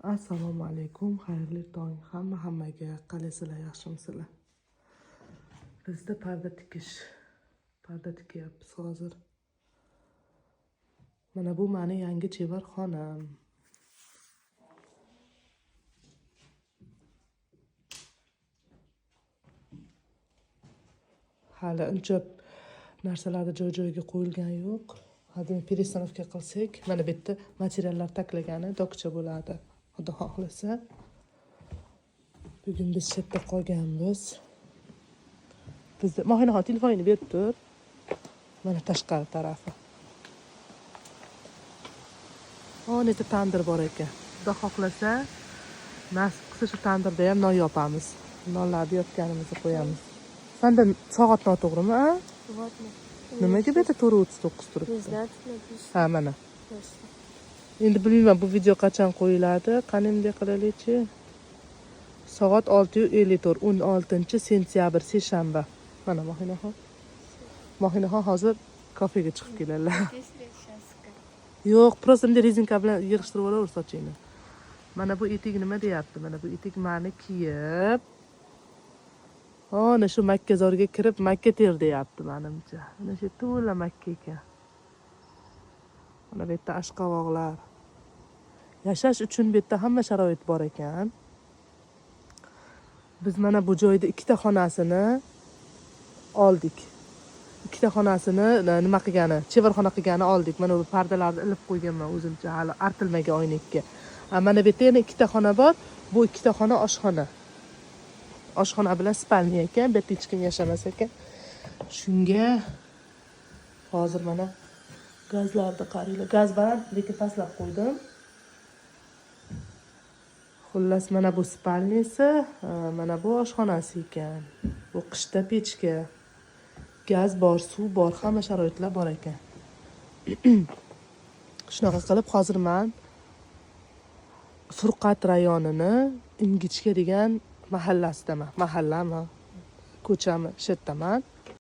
Assalomu alaykum, xayrli tong hammaga. Qalasizlar, yaxshimisizlar? Bizda parda tikyapmiz hozir. Mana bu meni yangi chevar xonam. Hali uncha narsalarni joy-joyiga qo'yilgani yo'q. Hozir перестановка qilsak, mana bu yerda materiallar taklagani dokcha bo'ladi. Xudo xohlasa. Bugun biz shu yerda qolganmiz. Bizda mohinaxon telefonini berib tur. Mana tashqari tarafi. Neta tandir bor ekan. Xudo xohlasa, nasib qilsa shu tandirda ham non yopamiz. Nonlarni yopganimizni qo'yamiz. Senda soat noto'g'rimi, a? Soatmi? Nimaga bu yerda 4:39 turibdi? Не знаю, написано. Ha, mana. Endi bilmayman bu video qachon qo'yiladi. Qani bunday qilaylik-chi. Soat 6:54, 16-sentyabr, seshanba. Mana mohinaxon. Mohinaxon hozir kafega chiqib keladilar. Yo'q, просто bunday rezinka bilan yig'ishtirib olaver sochingni. Mana bu etik nima deyapti? Mana bu etik meni kiyib, ana shu makkazorga kirib makka ter deyapti menimcha. Mana shu to'la makka ekan. Mana bu yerda ashqavoqlar. Yashash uchun bu yerda hamma sharoit bor ekan. Biz mana bu joyda ikkita xonasini oldik. Ikkita xonasini nima qilgani, chevarxona qilgani oldik. Mana bu pardalarni ilib qo'yganman o'zimcha hali artilmagan oynakka. Mana bu yerda yana ikkita xona bor. Bu ikkita xona oshxona. Oshxona bilan spalniya ekan, bu yerda hech kim yashamas ekan. Shunga hozir mana gazlarni qaranglar. Gaz baland, lekin pastlab qo'ydim. Xullas mana bu spalniyasi, mana bu oshxonasi ekan. Bu qishda pechka. Gaz bor, suv bor, hamma sharoitlar bor ekan. Shunaqa qilib hozir men Furqat rayonini Ingichka degan mahallasidaman. Mahallami, ko'chami shu yerdaman.